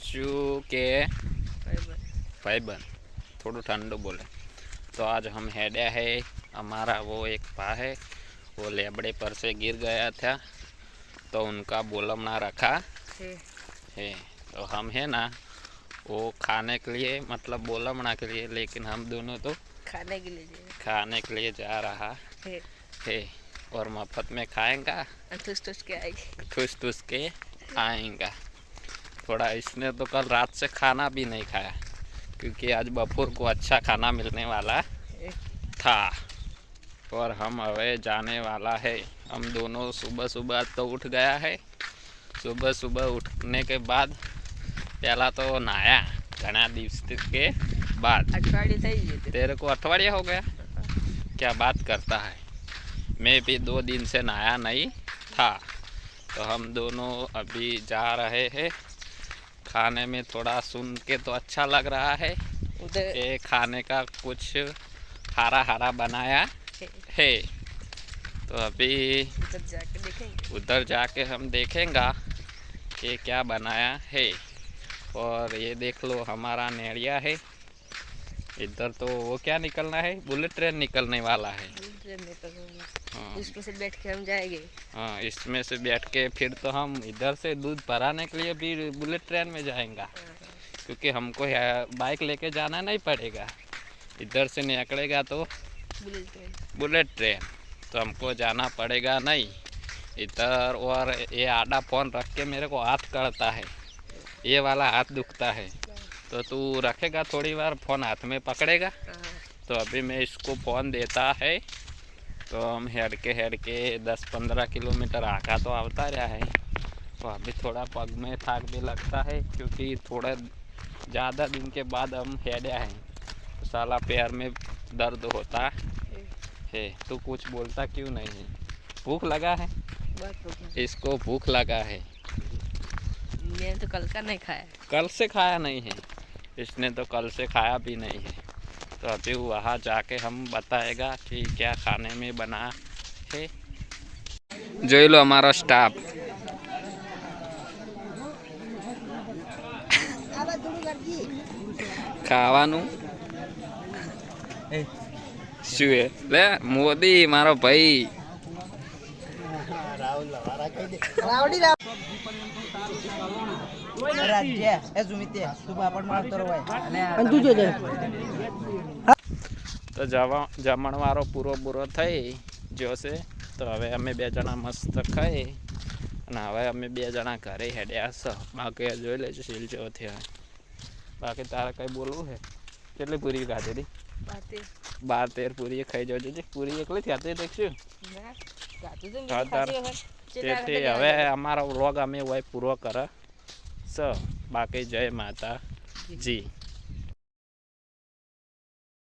शू के भाई बन थोड़ा ठंडो बोले। तो आज हम हेडया है, हमारा वो एक पा है वो लेबड़े पर से गिर गया था, तो उनका बोलमना रखा है। तो हम है ना वो खाने के लिए मतलब बोलमना के लिए, लेकिन हम दोनों तो खाने के लिए जा रहा है और मफत में खाएंगा, ठूस ठूस के आएंगा। थोड़ा इसने तो कल रात से खाना भी नहीं खाया क्योंकि आज बपोर को अच्छा खाना मिलने वाला था। और हम अवे जाने वाला है। हम दोनों सुबह सुबह तो उठ गया है। सुबह सुबह उठने के बाद पहला तो नहाया घना दिवस के बाद। तेरे को अठवाडिया हो गया? क्या बात करता है, मैं भी 2 दिन से नहाया नहीं था। तो हम दोनों अभी जा रहे हैं खाने में। थोड़ा सुन के तो अच्छा लग रहा है कि खाने का कुछ हरा हरा बनाया है। तो अभी उधर जाके हम देखेंगे कि क्या बनाया है। और ये देख लो हमारा नेड़िया है इधर। तो वो क्या निकलना है, बुलेट ट्रेन निकलने वाला है। इसमें से बैठ के हम जाएंगे। हाँ, इसमें से बैठ के फिर तो हम इधर से दूध भराने के लिए भी बुलेट ट्रेन में जाएंगे क्योंकि हमको बाइक लेके जाना नहीं पड़ेगा। इधर से निकलेगा तो बुलेट ट्रेन, तो हमको जाना पड़ेगा नहीं इधर। और ये आधा फोन रख के मेरे को हाथ करता है, ये वाला हाथ दुखता है। तो तू रखेगा थोड़ी बार, फ़ोन हाथ में पकड़ेगा। तो अभी मैं इसको फ़ोन देता है। तो हम हेड के 10-15 किलोमीटर आगा तो आवता रहा है। तो अभी थोड़ा पग में थाक भी लगता है क्योंकि थोड़ा ज़्यादा दिन के बाद हम हेडया हैं। तो साला पैर में दर्द होता है। तो कुछ बोलता क्यों नहीं है? भूख लगा है इसको, भूख लगा है। मैंने तो कल का नहीं खाया। कल से खाया नहीं है इसने, तो कल से खाया भी नहीं है। तो अभी वहाँ जाके हम बताएगा कि क्या खाने में बना है। જોઈ લો અમારો સ્ટાફ ખાવાનું શું હે લે મોદી મારો ભાઈ તો જમણવારો પૂરો થઈ ગયો છે। તો હવે અમે 2 જણા મસ્ત ખાઈ અને હવે અમે 2 જણા ઘરે હેડ્યા છો। બાકી જોઈ લેજો સીલ જેવો થયો। બાકી તારે કંઈ બોલવું છે? કેટલી પૂરી ખાધી હતી? 12-13 પૂરી ખાઈ જજો। પૂરી એકલી ખાતી દેખશું। તેથી હવે અમારો વ્લોગ અમે હોય પૂરો કરે છે। બાકી જય માતાજી।